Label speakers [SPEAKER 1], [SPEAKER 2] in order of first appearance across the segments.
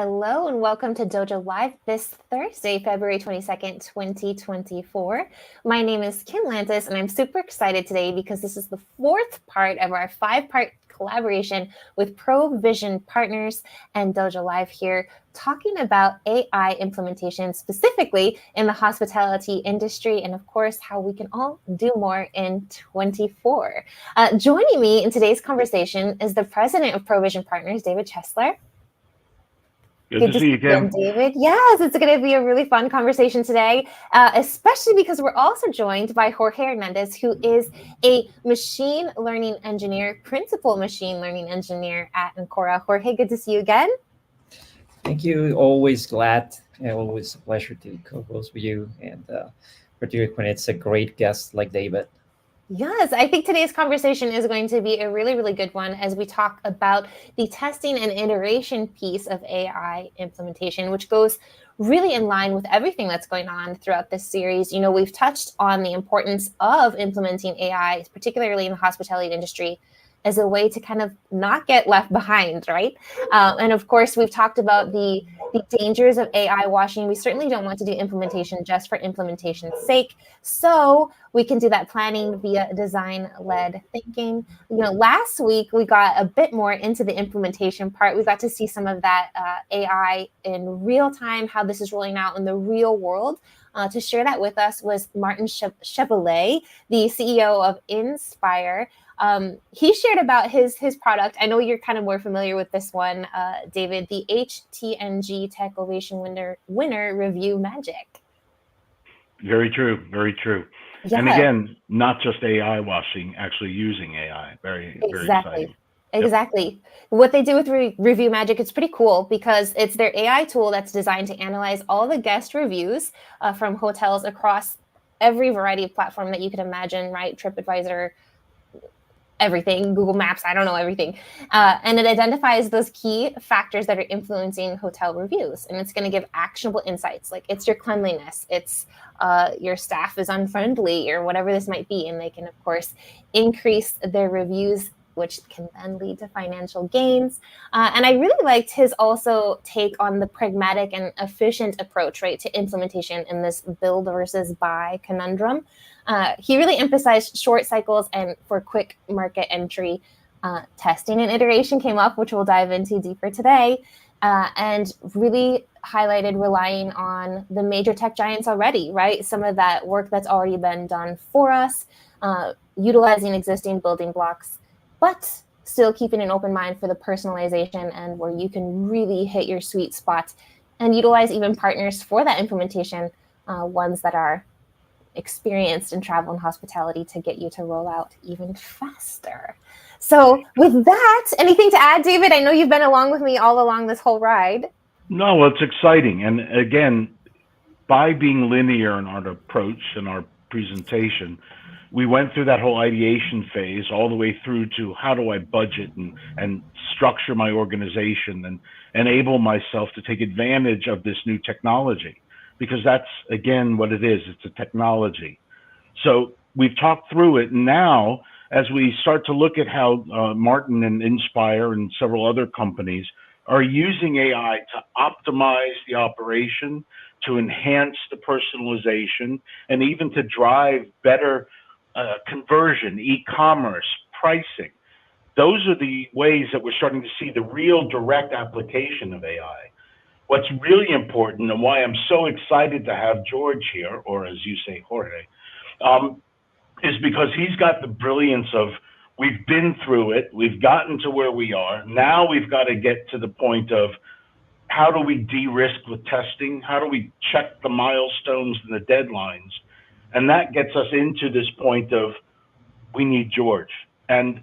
[SPEAKER 1] Hello and welcome to Dojo Live this Thursday, February 22nd, 2024. My name is Kim Lantis and I'm super excited today because this is the fourth part of our 5-part collaboration with ProVision Partners and Dojo Live here, talking about AI implementation specifically in the hospitality industry and of course how we can all do more in 24. Joining me in today's conversation is the president of ProVision Partners, David Chestler.
[SPEAKER 2] Good to see you again,
[SPEAKER 1] David. Yes, it's going to be a really fun conversation today, especially because we're also joined by Jorge Hernandez, who is a machine learning engineer, principal machine learning engineer at Encora. Jorge, good to see you again.
[SPEAKER 3] Thank you. Always glad and always a pleasure to co-host with you, and particularly when it's a great guest like David.
[SPEAKER 1] Yes, I think today's conversation is going to be a really, really good one as we talk about the testing and iteration piece of AI implementation, which goes really in line with everything that's going on throughout this series. You know, we've touched on the importance of implementing AI, particularly in the hospitality industry, as a way to kind of not get left behind, right? And of course, we've talked about the dangers of AI washing. We certainly don't want to do implementation just for implementation's sake. So we can do that planning via design-led thinking. You know, last week we got a bit more into the implementation part. We got to see some of that AI in real time, how this is rolling out in the real world. To share that with us was Martin Chevalier, the CEO of Inspire. He shared about his product. I know you're kind of more familiar with this one, David, the HTNG Tech Ovation winner Review Magic.
[SPEAKER 2] Very true, very true. Yeah. And again, not just AI washing, actually using AI. Very exciting.
[SPEAKER 1] Exactly. Yep. What they do with Review Magic, it's pretty cool because it's their AI tool that's designed to analyze all the guest reviews from hotels across every variety of platform that you could imagine, right? TripAdvisor, everything, Google Maps, I don't know, everything. And it identifies those key factors that are influencing hotel reviews. And it's going to give actionable insights, like it's your cleanliness, it's your staff is unfriendly or whatever this might be. And they can, of course, increase their reviews, which can then lead to financial gains. And I really liked his also take on the pragmatic and efficient approach, right, to implementation in this build versus buy conundrum. He really emphasized short cycles and for quick market entry. Testing and iteration came up, which we'll dive into deeper today, and really highlighted relying on the major tech giants already, right? Some of that work that's already been done for us, utilizing existing building blocks, but still keeping an open mind for the personalization and where you can really hit your sweet spot and utilize even partners for that implementation, ones that are experienced in travel and hospitality to get you to roll out even faster. So with that, anything to add, David? I know you've been along with me all along this whole ride.
[SPEAKER 2] No, well, it's exciting. And again, by being linear in our approach and our presentation, we went through that whole ideation phase all the way through to how do I budget and structure my organization and enable myself to take advantage of this new technology. Because that's, again, what it is. It's a technology. So we've talked through it. And now, as we start to look at how Martin and Inspire and several other companies are using AI to optimize the operation, to enhance the personalization, and even to drive better conversion, e-commerce, pricing. Those are the ways that we're starting to see the real direct application of AI. What's really important and why I'm so excited to have George here, or as you say, Jorge, is because he's got the brilliance of, we've been through it, we've gotten to where we are, now we've got to get to the point of how do we de-risk with testing, how do we check the milestones and the deadlines, and that gets us into this point of, we need George. And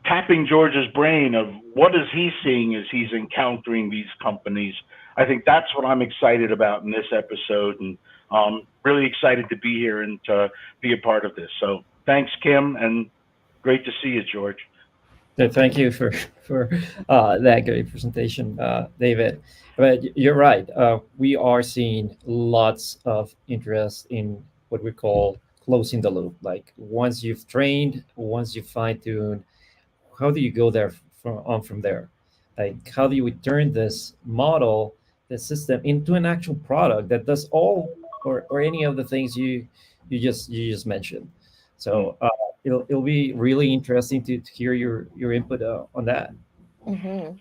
[SPEAKER 2] tapping George's brain of what is he seeing as he's encountering these companies, I think that's what I'm excited about in this episode, and really excited to be here and to be a part of this. So thanks, Kim, and great to see you, George.
[SPEAKER 3] Thank you for that great presentation, David. But you're right. We are seeing lots of interest in what we call closing the loop. Like once you've trained, once you fine-tune, how do you go there from there? Like, how do we turn this model, this system, into an actual product that does all or any of the things you just mentioned? So it'll be really interesting to hear your input on that.
[SPEAKER 1] Mm-hmm.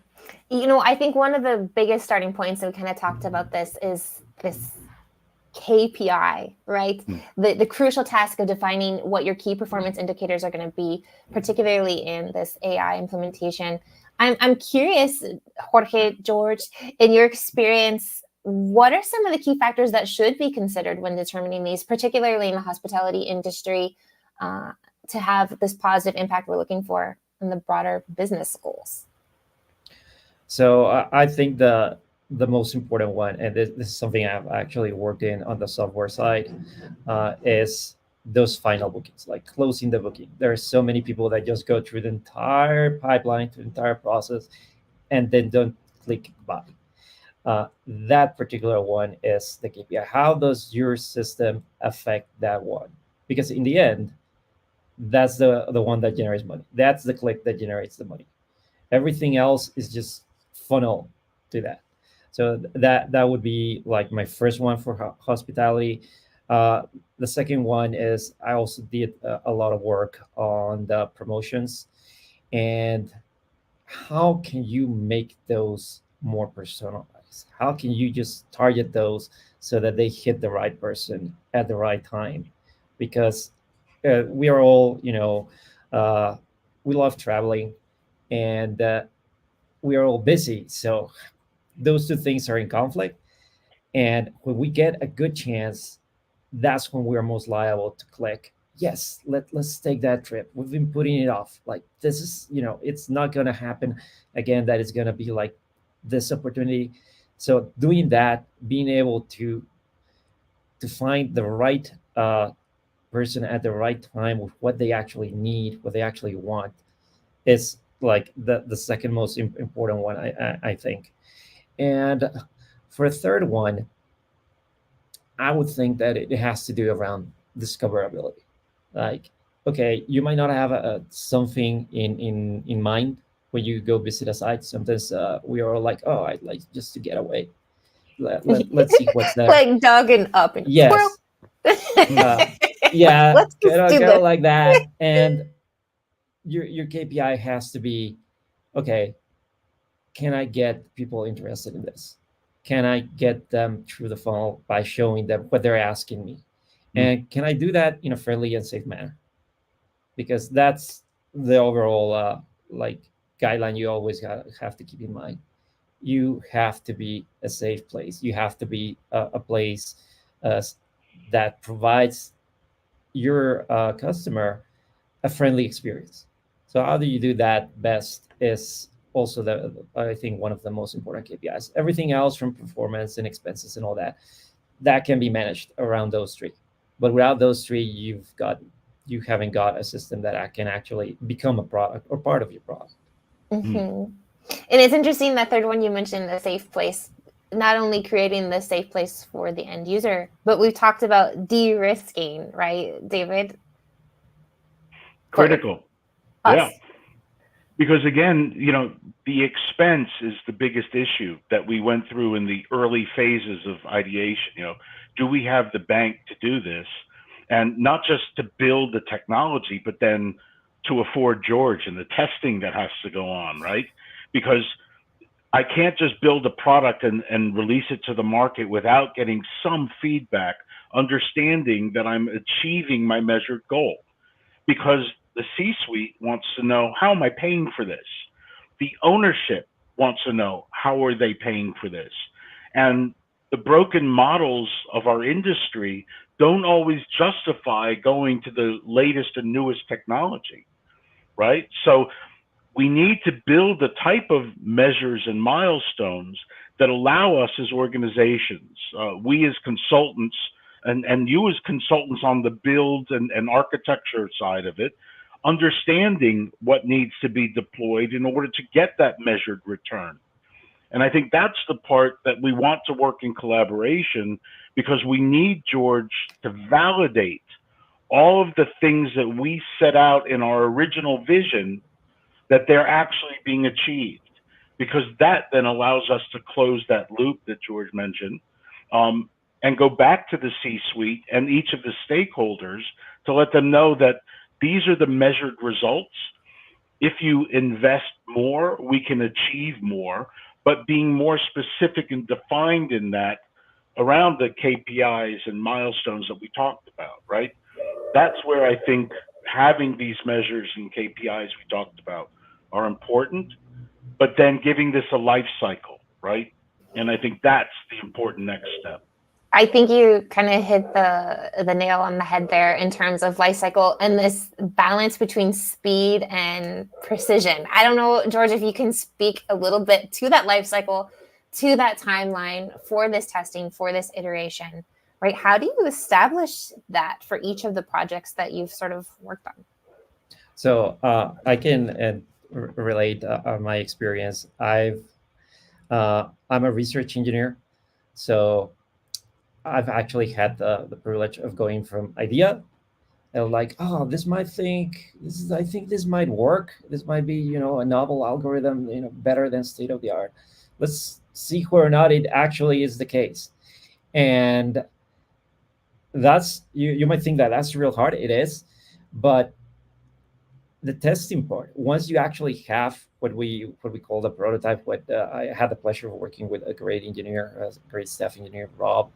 [SPEAKER 1] I think one of the biggest starting points, and we kind of talked about this, is this KPI, right? The crucial task of defining what your key performance indicators are going to be, particularly in this AI implementation. I'm curious, Jorge, George, in your experience, what are some of the key factors that should be considered when determining these, particularly in the hospitality industry, to have this positive impact we're looking for in the broader business goals?
[SPEAKER 3] So I think the most important one, and this is something I've actually worked in on the software side, is those final bookings, like closing the booking. There are so many people that just go through the entire pipeline, through the entire process, and then don't click buy. That particular one is the KPI. How does your system affect that one? Because in the end, that's the one that generates money. That's the click that generates the money. Everything else is just funnel to that. So that would be like my first one for hospitality. The second one is I also did a lot of work on the promotions, and how can you make those more personalized? How can you just target those so that they hit the right person at the right time? Because we are all, we love traveling, and we are all busy. So those two things are in conflict. And when we get a good chance, that's when we're most liable to click. Yes, let's take that trip. We've been putting it off. Like, this is, it's not gonna happen again. That is gonna be like this opportunity. So doing that, being able to find the right person at the right time with what they actually need, what they actually want, is like the second most important one, I think. And for a third one, I would think that it has to do around discoverability. Like, okay, you might not have something in mind when you go visit a site. Sometimes we are like, oh, I'd like just to get away. Let's see what's there.
[SPEAKER 1] Like dogging up and squirrel.
[SPEAKER 3] Yes. Yeah,
[SPEAKER 1] Let's just do
[SPEAKER 3] kind of
[SPEAKER 1] this.
[SPEAKER 3] like that. And your KPI has to be, okay, can I get people interested in this? Can I get them through the funnel by showing them what they're asking me? And can I do that in a friendly and safe manner? Because that's the overall like guideline you always have to keep in mind. You have to be a safe place. You have to be a place uh, that provides your customer a friendly experience. So how do you do that best is also I think one of the most important KPIs. Everything else from performance and expenses and all that can be managed around those three. But without those three, you haven't got a system that can actually become a product or part of your product.
[SPEAKER 1] Mm-hmm. And it's interesting that third one you mentioned, a safe place, not only creating the safe place for the end user, but we've talked about de-risking, right, David?
[SPEAKER 2] Critical. Yeah. Because again, the expense is the biggest issue that we went through in the early phases of ideation. Do we have the bank to do this? And not just to build the technology, but then to afford George and the testing that has to go on, right? Because I can't just build a product and release it to the market without getting some feedback, understanding that I'm achieving my measured goal. Because the C-suite wants to know, how am I paying for this? The ownership wants to know, how are they paying for this? And the broken models of our industry don't always justify going to the latest and newest technology, right? So we need to build the type of measures and milestones that allow us as organizations, we as consultants, and you as consultants on the build and architecture side of it, understanding what needs to be deployed in order to get that measured return. And I think that's the part that we want to work in collaboration, because we need George to validate all of the things that we set out in our original vision, that they're actually being achieved. because that then allows us to close that loop that George mentioned, and go back to the C-suite and each of the stakeholders to let them know that these are the measured results. If you invest more, we can achieve more, but being more specific and defined in that around the KPIs and milestones that we talked about, right? That's where I think having these measures and KPIs we talked about are important, but then giving this a life cycle, right? And I think that's the important next step.
[SPEAKER 1] I think you kind of hit the nail on the head there in terms of life cycle and this balance between speed and precision. I don't know, George, if you can speak a little bit to that life cycle, to that timeline for this testing, for this iteration, right? How do you establish that for each of the projects that you've sort of worked on?
[SPEAKER 3] So I can relate my experience. I'm a research engineer, so I've actually had the privilege of going from idea and like, oh, I think this might work. This might be, a novel algorithm, better than state of the art. Let's see whether or not it actually is the case. And that's, you might think that that's real hard. It is, but the testing part, once you actually have what we call the prototype, I had the pleasure of working with a great engineer, a great staff engineer, Rob.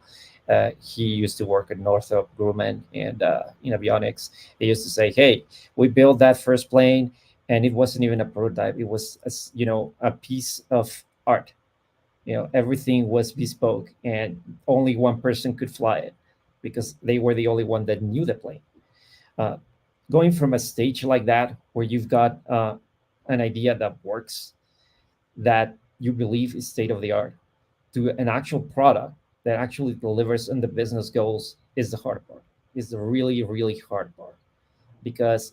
[SPEAKER 3] He used to work at Northrop Grumman and in avionics. He used to say, hey, we built that first plane and it wasn't even a prototype. It was, a piece of art. Everything was bespoke and only one person could fly it because they were the only one that knew the plane. Going from a stage like that, where you've got an idea that works, that you believe is state of the art, to an actual product that actually delivers on the business goals, is the hard part, is the really, really hard part. Because,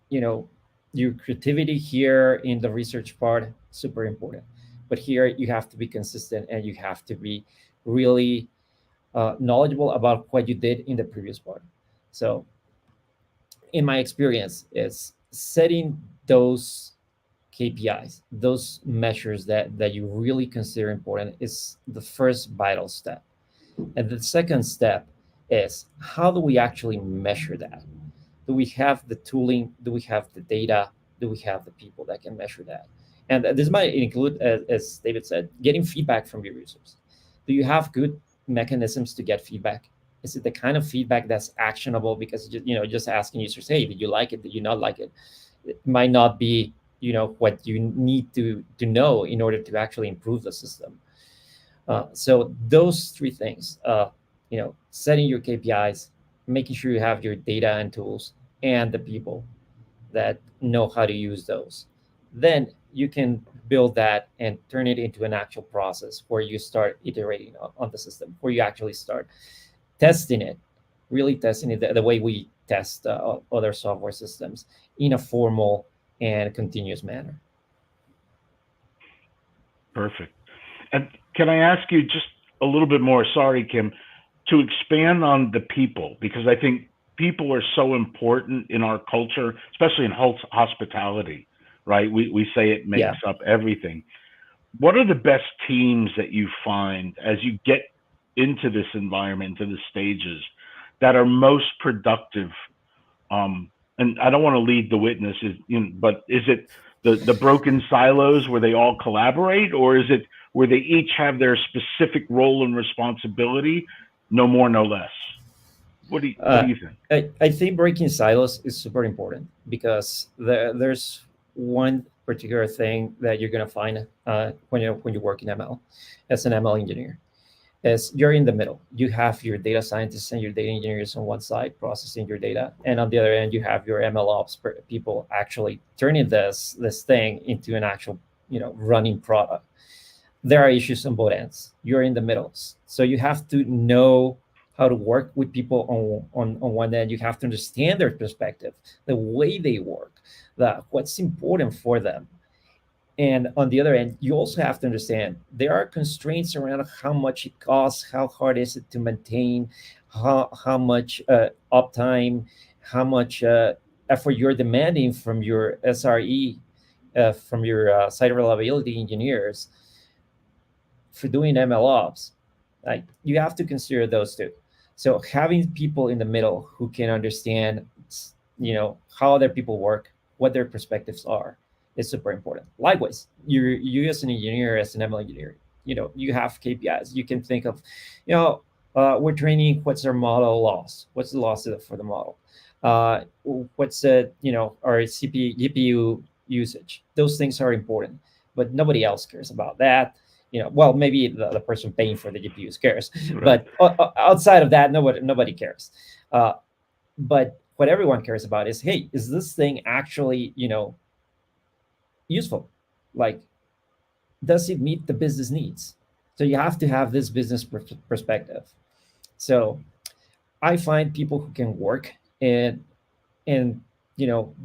[SPEAKER 3] your creativity here in the research part, super important. But here you have to be consistent and you have to be really knowledgeable about what you did in the previous part. So in my experience, is setting those KPIs, those measures that you really consider important, is the first vital step. And the second step is, how do we actually measure that? Do we have the tooling? Do we have the data? Do we have the people that can measure that? And this might include, as David said, getting feedback from your users. Do you have good mechanisms to get feedback? Is it the kind of feedback that's actionable? Because just asking users, hey, did you like it? Did you not like it? It might not be what you need to know in order to actually improve the system. So those three things, setting your KPIs, making sure you have your data and tools, and the people that know how to use those. Then you can build that and turn it into an actual process where you start iterating on the system, where you actually start testing it, really testing it the way we test other software systems, in a formal and continuous manner.
[SPEAKER 2] Perfect. And can I ask you just a little bit more, sorry, Kim, to expand on the people, because I think people are so important in our culture, especially in hospitality, right? We say it makes up everything. What are the best teams that you find as you get into this environment, into the stages, that are most productive? And I don't want to lead the witnesses, but is it the broken silos where they all collaborate, or is it where they each have their specific role and responsibility, no more, no less? What do you think?
[SPEAKER 3] I think breaking silos is super important, because there's one particular thing that you're going to find when you work in ML as an ML engineer. Is you're in the middle. You have your data scientists and your data engineers on one side processing your data, and on the other end you have your ML ops people actually turning this thing into an actual running product. There are issues on both ends. You're in the middle, so you have to know how to work with people on one end. You have to understand their perspective, the way they work, what's important for them. And on the other end, you also have to understand there are constraints around how much it costs, how hard is it to maintain, how much uptime, how much effort you're demanding from your SRE from your site reliability engineers for doing ML ops, like you have to consider those two. So having people in the middle who can understand, how other people work, what their perspectives are, is super important. Likewise, you as an engineer, as an ML engineer, you have KPIs. You can think of, we're training. What's our model loss? What's the loss for the model? What's our GPU usage? Those things are important, but nobody else cares about that. Well, maybe the person paying for the GPUs cares,
[SPEAKER 2] Right.
[SPEAKER 3] but outside of that, nobody cares. But what everyone cares about is, hey, is this thing actually, useful? Like, does it meet the business needs? So you have to have this business perspective. So I find people who can work and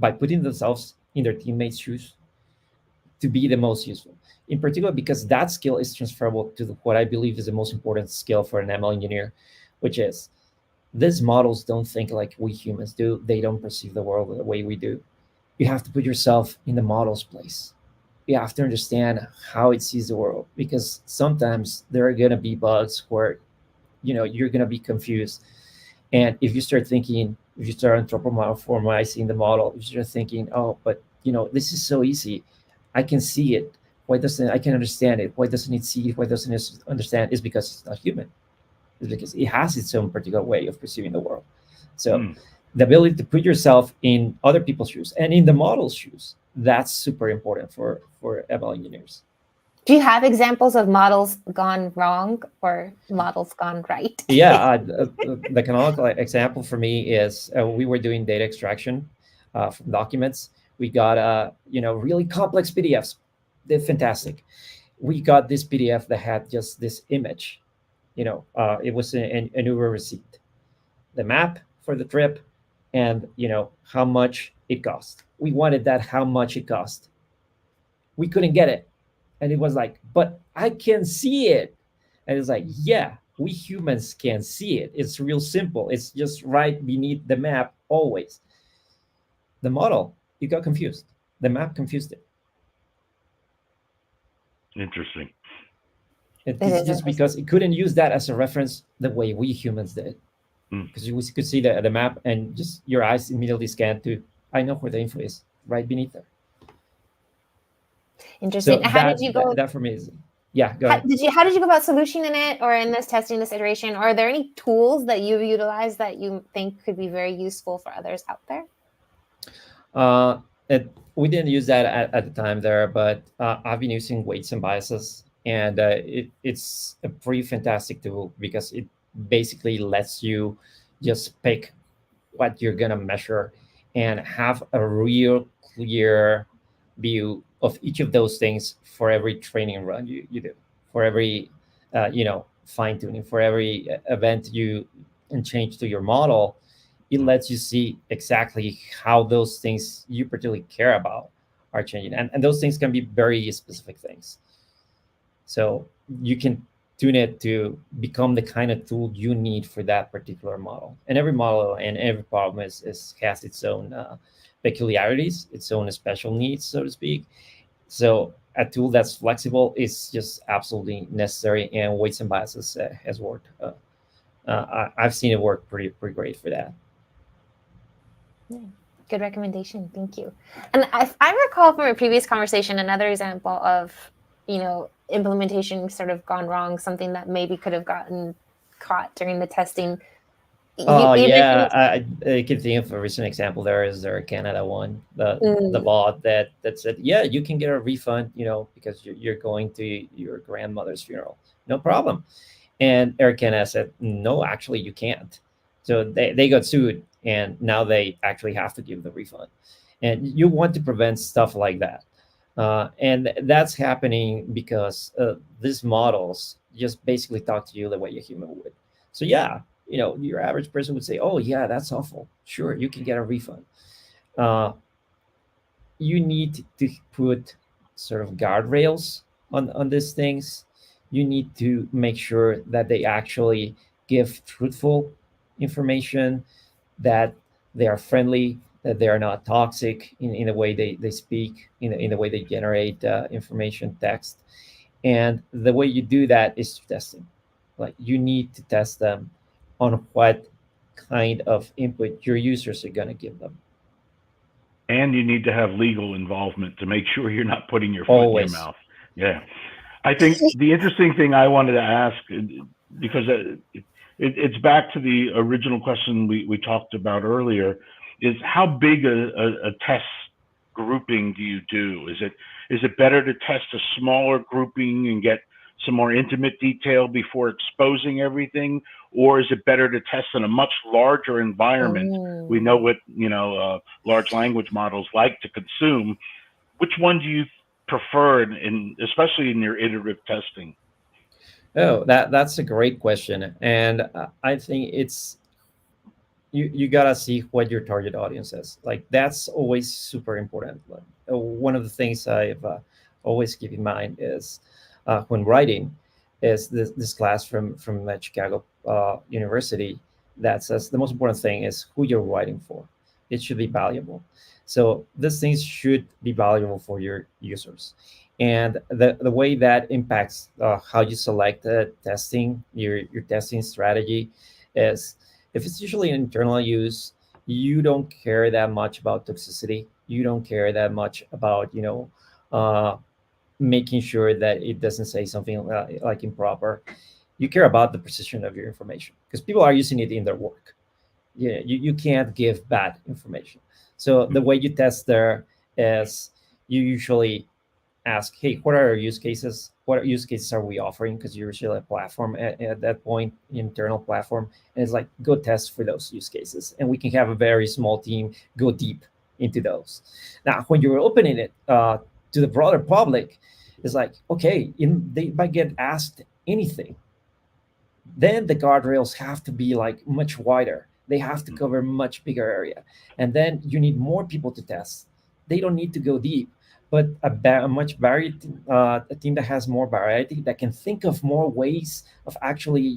[SPEAKER 3] by putting themselves in their teammates' shoes to be the most useful. In particular, because that skill is transferable to what I believe is the most important skill for an ML engineer, which is these models don't think like we humans do. They don't perceive the world the way we do. You have to put yourself in the model's place. You have to understand how it sees the world, because sometimes there are going to be bugs where you're going to be confused. And if you start anthropomorphizing the model, you start thinking, oh, but this is so easy. I can see it. Why doesn't I can understand it? Why doesn't it see it? Why doesn't it understand? It's because it's not human. It's because it has its own particular way of perceiving the world. So the ability to put yourself in other people's shoes and in the model's shoes, that's super important for ML engineers.
[SPEAKER 1] Do you have examples of models gone wrong or models gone right?
[SPEAKER 3] Yeah, the canonical example for me is we were doing data extraction from documents. We got really complex PDFs. They're fantastic. We got this PDF that had just this image. It was an Uber receipt, the map for the trip, and how much it cost. We wanted that how much it cost. We couldn't get it. And it was like, but I can see it. And it's like, yeah, we humans can see it. It's real simple. It's just right beneath the map always. The model, it got confused. The map confused it.
[SPEAKER 2] Interesting.
[SPEAKER 3] It's just because it couldn't use that as a reference the way we humans did. Because you could see the map and just your eyes immediately scanned to, I know where the info is, right beneath there.
[SPEAKER 1] Interesting.
[SPEAKER 3] So
[SPEAKER 1] how did you go?
[SPEAKER 3] That for me is, yeah, go ahead.
[SPEAKER 1] How did you go about solutioning it, or in this testing, this iteration? Or are there any tools that you've utilized that you think could be very useful for others out there?
[SPEAKER 3] We didn't use that at the time there, but I've been using weights and biases, and it's a pretty fantastic tool because it basically lets you just pick what you're gonna measure and have a real clear view of each of those things for every training run you do, for every fine tuning, for every event you and change to your model. It lets you see exactly how those things you particularly care about are changing. And those things can be very specific things. So you can tune it to become the kind of tool you need for that particular model. And every model and every problem has its own peculiarities, its own special needs, so to speak. So a tool that's flexible is just absolutely necessary, and weights and biases has worked. I've seen it work pretty great for that.
[SPEAKER 1] Yeah, good recommendation. Thank you. And I recall from a previous conversation another example of implementation sort of gone wrong, something that maybe could have gotten caught during the testing.
[SPEAKER 3] I can think of a recent example. There is their Canada one, the bot that said, yeah, you can get a refund, because you're going to your grandmother's funeral, no problem. And Air Canada said, no, actually you can't. So they got sued, and now they actually have to give the refund. And you want to prevent stuff like that. And that's happening because these models just basically talk to you the way a human would. So yeah, your average person would say, oh yeah, that's awful. Sure, you can get a refund. You need to put sort of guardrails on these things. You need to make sure that they actually give truthful information, that they are friendly, that they are not toxic in the way they speak, in the way they generate information, text. And the way you do that is through testing. Like you need to test them on what kind of input your users are going to give them.
[SPEAKER 2] And you need to have legal involvement to make sure you're not putting your foot in your
[SPEAKER 3] Always.
[SPEAKER 2] mouth. Yeah. I think the interesting thing I wanted to ask, because it's back to the original question we talked about earlier, is how big a test grouping do you do? Is it better to test a smaller grouping and get some more intimate detail before exposing everything, or is it better to test in a much larger environment? We know what large language models like to consume. Which one do you prefer, especially in your iterative testing?
[SPEAKER 3] Oh, that's a great question, and I think it's you gotta see what your target audience is. Like that's always super important. Like, one of the things I've always keep in mind is when writing is this class from Chicago University that says the most important thing is who you're writing for. It should be valuable. So these things should be valuable for your users. And the way that impacts how you select testing, your testing strategy is if it's usually an internal use, you don't care that much about toxicity. You don't care that much about, uh, making sure that it doesn't say something like improper. You care about the precision of your information because people are using it in their work. Yeah, you can't give bad information. So the way you test there is you usually ask, hey, what are our use cases? What use cases are we offering? Because you're usually a platform at that point, internal platform. And it's like, go test for those use cases. And we can have a very small team go deep into those. Now, when you're opening it to the broader public, it's like, okay, they might get asked anything. Then the guardrails have to be like much wider. They have to cover much bigger area. And then you need more people to test. They don't need to go deep, but a much varied a team that has more variety, that can think of more ways of actually,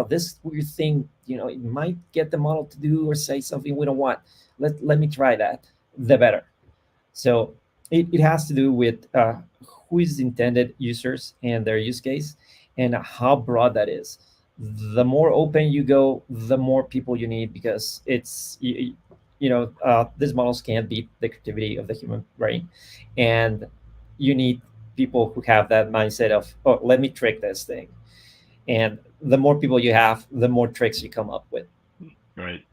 [SPEAKER 3] this weird thing, it might get the model to do or say something we don't want. Let me try that. The better. So it has to do with who is intended users and their use case and how broad that is. The more open you go, the more people you need because these models can't beat the creativity of the human brain, and you need people who have that mindset of, oh, let me trick this thing. And the more people you have, the more tricks you come up with.
[SPEAKER 2] Right.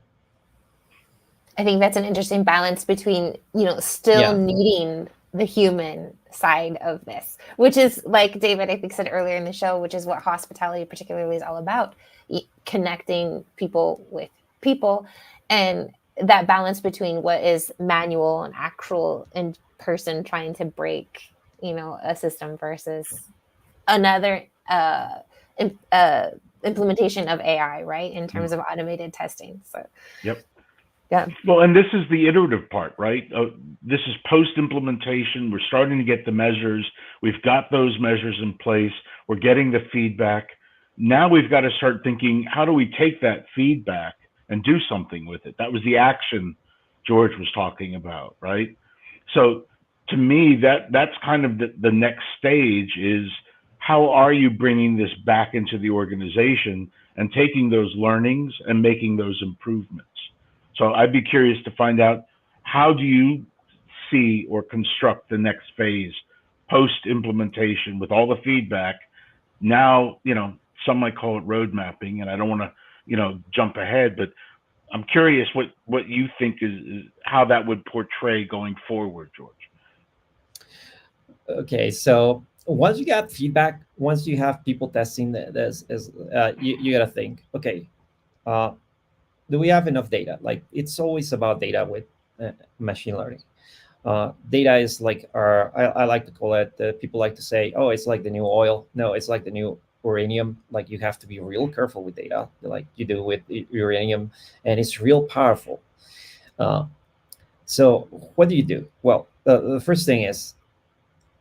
[SPEAKER 1] I think that's an interesting balance between, still needing the human side of this, which is like David, I think, said earlier in the show, which is what hospitality particularly is all about, connecting people with people, and that balance between what is manual and actual in person trying to break, a system versus another implementation of AI, right, in terms of automated testing. So,
[SPEAKER 2] yep.
[SPEAKER 1] Yeah.
[SPEAKER 2] Well, and this is the iterative part, right? This is post-implementation. We're starting to get the measures. We've got those measures in place. We're getting the feedback. Now we've got to start thinking, how do we take that feedback and do something with it? That was the action George was talking about, right? So to me, that's kind of the next stage is, how are you bringing this back into the organization and taking those learnings and making those improvements? So I'd be curious to find out, how do you see or construct the next phase post implementation with all the feedback? Now, some might call it road mapping, and I don't want to, jump ahead, but I'm curious what you think is how that would portray going forward, George.
[SPEAKER 3] Okay, so once you got feedback, once you have people testing this, you got to think, okay, do we have enough data? Like, it's always about data with machine learning. Data is like I like to call it, people like to say, oh, it's like the new oil. No, it's like the new uranium. Like, you have to be real careful with data, like you do with uranium, and it's real powerful. So what do you do? Well, the first thing is,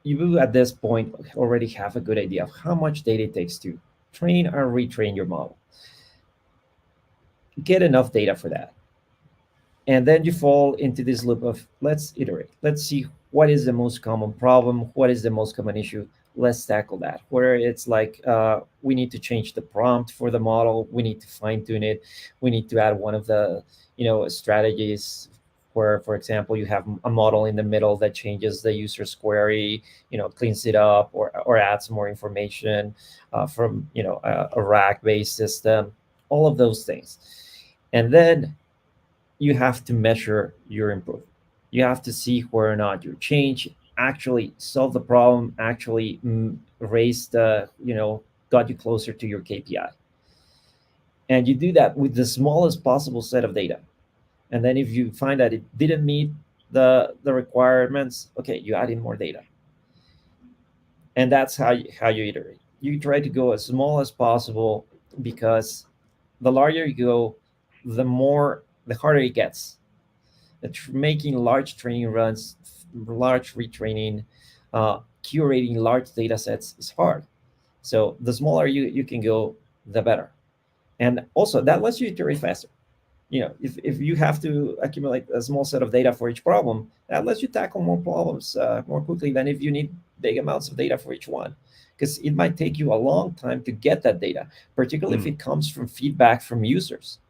[SPEAKER 3] you at this point already have a good idea of how much data it takes to train or retrain your model. Get enough data for that. And then you fall into this loop of let's iterate, let's see what is the most common problem, what is the most common issue, let's tackle that. Where it's like we need to change the prompt for the model, we need to fine tune it, we need to add one of the strategies where, for example, you have a model in the middle that changes the user's query, cleans it up, or adds more information from a rack based system, all of those things. And then you have to measure your improvement. You have to see whether or not your change actually solved the problem, actually raised the, got you closer to your KPI. And you do that with the smallest possible set of data. And then if you find that it didn't meet the requirements, okay, you add in more data. And that's how you iterate. You try to go as small as possible, because the larger you go, the harder it gets. Making large training runs, large retraining, curating large data sets is hard. So the smaller you can go, the better. And also that lets you iterate faster. If you have to accumulate a small set of data for each problem, that lets you tackle more problems more quickly than if you need big amounts of data for each one, because it might take you a long time to get that data, particularly if it comes from feedback from users.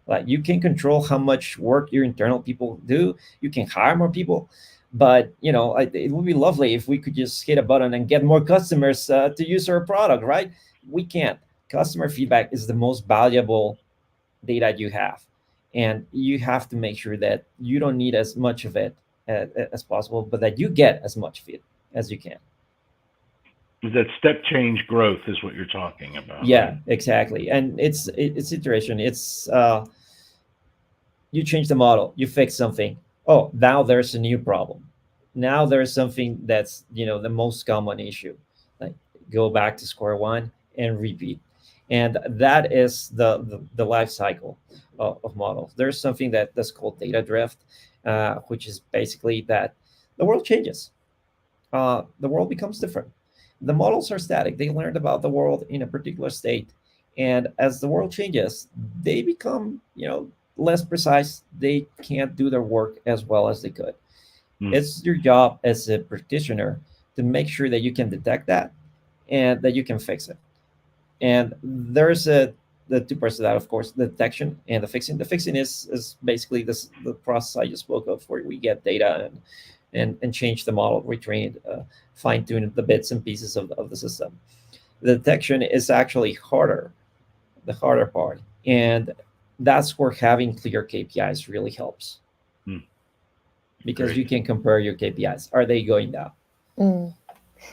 [SPEAKER 3] Like, you can control how much work your internal people do, you can hire more people, but it would be lovely if we could just hit a button and get more customers to use our product, right? We can't. Customer feedback is the most valuable data you have, and you have to make sure that you don't need as much of it as possible, but that you get as much of it as you can.
[SPEAKER 2] That step change growth is what you're talking about.
[SPEAKER 3] Yeah,
[SPEAKER 2] right?
[SPEAKER 3] exactly. And it's iteration. It's you change the model, you fix something. Oh, now there's a new problem. Now there's something that's the most common issue. Like, go back to square one and repeat. And that is the life cycle of models. There's something that's called data drift, which is basically that the world changes. The world becomes different. The models are static. They learned about the world in a particular state. And as the world changes, they become, less precise. They can't do their work as well as they could. It's your job as a practitioner to make sure that you can detect that and that you can fix it. And there's the two parts of that, of course, the detection and the fixing. The fixing is basically the process I just spoke of, where we get data and change the model, retrain it, fine tune the bits and pieces of the system. The detection is actually the harder part. And that's where having clear KPIs really helps. Because
[SPEAKER 2] Great.
[SPEAKER 3] you can compare your KPIs. Are they going down?
[SPEAKER 1] I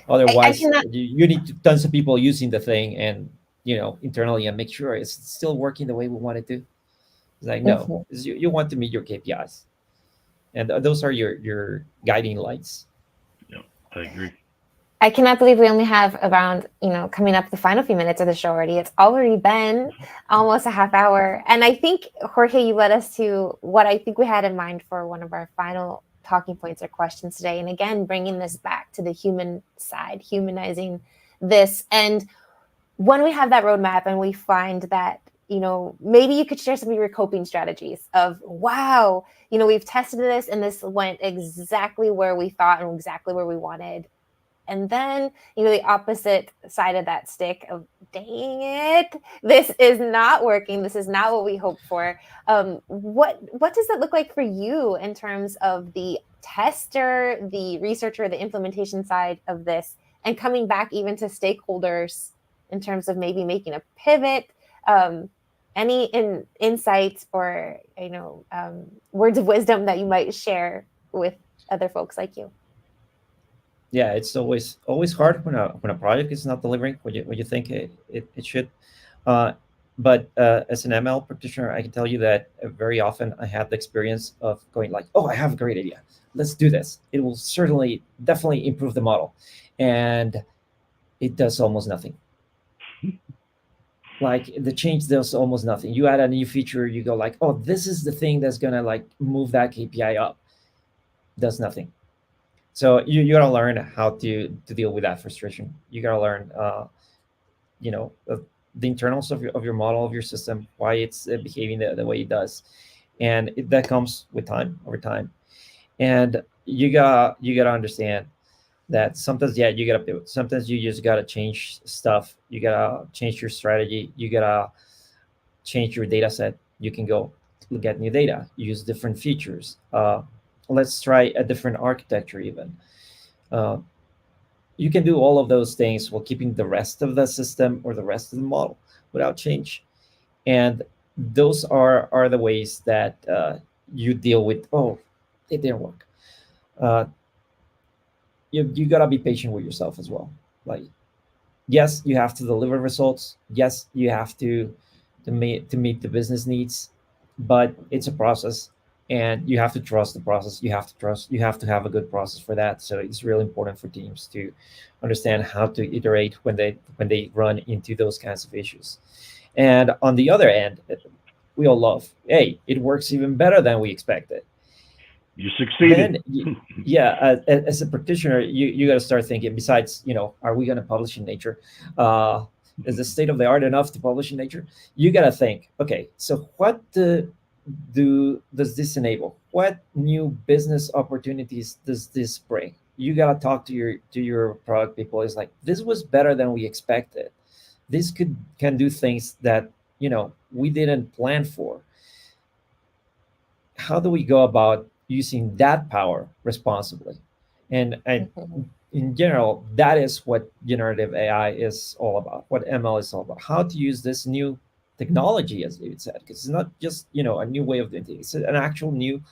[SPEAKER 3] Otherwise,
[SPEAKER 1] cannot.
[SPEAKER 3] you need tons of people using the thing and internally, and make sure it's still working the way we want it to. It's like, no,
[SPEAKER 1] Mhm.
[SPEAKER 3] you want to meet your KPIs, and those are your guiding lights.
[SPEAKER 2] Yeah, I agree.
[SPEAKER 1] I cannot believe we only have around, coming up the final few minutes of the show already. It's already been almost a half hour. And I think, Jorge, you led us to what I think we had in mind for one of our final talking points or questions today. And again, bringing this back to the human side, humanizing this. And when we have that roadmap and we find that, maybe you could share some of your coping strategies of, wow, we've tested this and this went exactly where we thought and exactly where we wanted. And then, the opposite side of that stick of, dang it, this is not working. This is not what we hoped for. What does that look like for you in terms of the tester, the researcher, the implementation side of this, and coming back even to stakeholders in terms of maybe making a pivot? Any insights or words of wisdom that you might share with other folks like you?
[SPEAKER 3] Yeah, it's always hard when a project is not delivering what you think it should. But as an ML practitioner, I can tell you that very often I have the experience of going like, oh, I have a great idea. Let's do this. It will definitely improve the model. And it does almost nothing. Like, the change does almost nothing. You add a new feature, you go like, oh, this is the thing that's going to like move that KPI up. Does nothing. So you gotta learn how to deal with that frustration. You gotta learn, the internals of your model, of your system, why it's behaving the way it does, and that comes with time, over time. And you gotta understand that sometimes, yeah, you gotta pivot. Sometimes you just gotta change stuff. You gotta change your strategy. You gotta change your data set. You can go look at new data, use different features. Let's try a different architecture even. Uh, you can do all of those things while keeping the rest of the system or the rest of the model without change. And those are the ways that you deal with, oh, it didn't work. Uh, you gotta be patient with yourself as well. Like, yes, you have to deliver results. Yes, you have to meet the business needs, but it's a process, and you have to trust the process. You have to have a good process for that. So it's really important for teams to understand how to iterate when they run into those kinds of issues. And on the other end, we all love, hey, it works even better than we expected.
[SPEAKER 2] You
[SPEAKER 3] Then
[SPEAKER 2] succeeded.
[SPEAKER 3] yeah, as a practitioner, you got to start thinking, besides, are we going to publish in Nature? Is the state of the art enough to publish in Nature? You got to think, okay, so what does this enable? What new business opportunities does this bring? You got to talk to your product people. It's like, this was better than we expected. This can do things that we didn't plan for. How do we go about using that power responsibly? And
[SPEAKER 1] Mhm.
[SPEAKER 3] in general, that is what generative AI is all about, what ML is all about. How to use this new technology, as David said, because it's not just a new way of doing things. It's an actual new,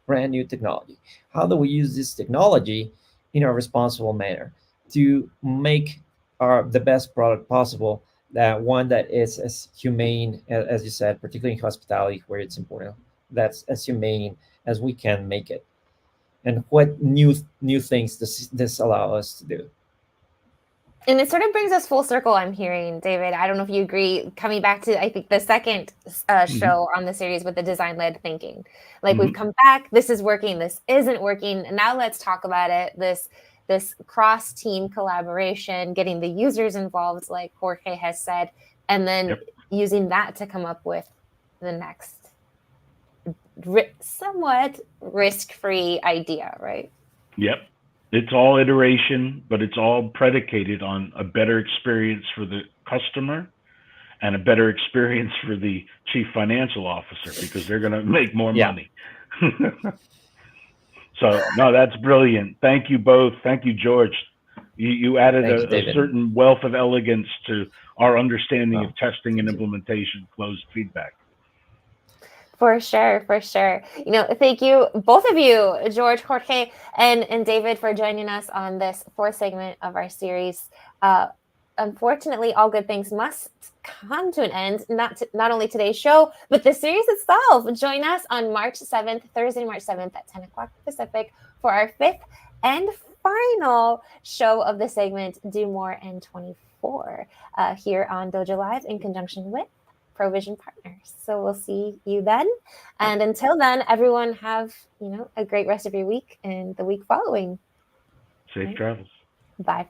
[SPEAKER 3] brand new technology. How do we use this technology in a responsible manner to make the best product possible? That one that is as humane as you said, particularly in hospitality, where it's important, that's as humane as we can make it. And what new things does this allow us to do?
[SPEAKER 1] And it sort of brings us full circle, I'm hearing, David. I don't know if you agree, coming back to, I think, the second
[SPEAKER 2] Hmm.
[SPEAKER 1] show on the series with the design-led thinking. Like, we've
[SPEAKER 2] Hmm.
[SPEAKER 1] come back, this is working, this isn't working, and now let's talk about it. This cross-team collaboration, getting the users involved, like Jorge has said, and then
[SPEAKER 2] Yep.
[SPEAKER 1] using that to come up with the next somewhat risk-free idea, right?
[SPEAKER 2] Yep. It's all iteration, but it's all predicated on a better experience for the customer and a better experience for the chief financial officer because they're going to make more
[SPEAKER 3] Yeah.
[SPEAKER 2] money. So, no, that's brilliant. Thank you both. Thank you, George. You added
[SPEAKER 3] Thank you,
[SPEAKER 2] a
[SPEAKER 3] David.
[SPEAKER 2] certain wealth of elegance to our understanding
[SPEAKER 3] Oh,
[SPEAKER 2] of testing and
[SPEAKER 3] thank you.
[SPEAKER 2] implementation, closed feedback.
[SPEAKER 1] For sure, for sure. Thank you, both of you, George, Jorge, and David, for joining us on this fourth segment of our series. Uh, Unfortunately, all good things must come to an end. Not only today's show, but the series itself. Join us on March 7th, Thursday, March 7th at 10 o'clock Pacific for our fifth and final show of the segment, Do More in 24, here on Dojo Live in conjunction with Provision Partners. So we'll see you then. And until then, everyone have, a great rest of your week and the week following.
[SPEAKER 2] Safe
[SPEAKER 1] Right?
[SPEAKER 2] travels.
[SPEAKER 1] Bye for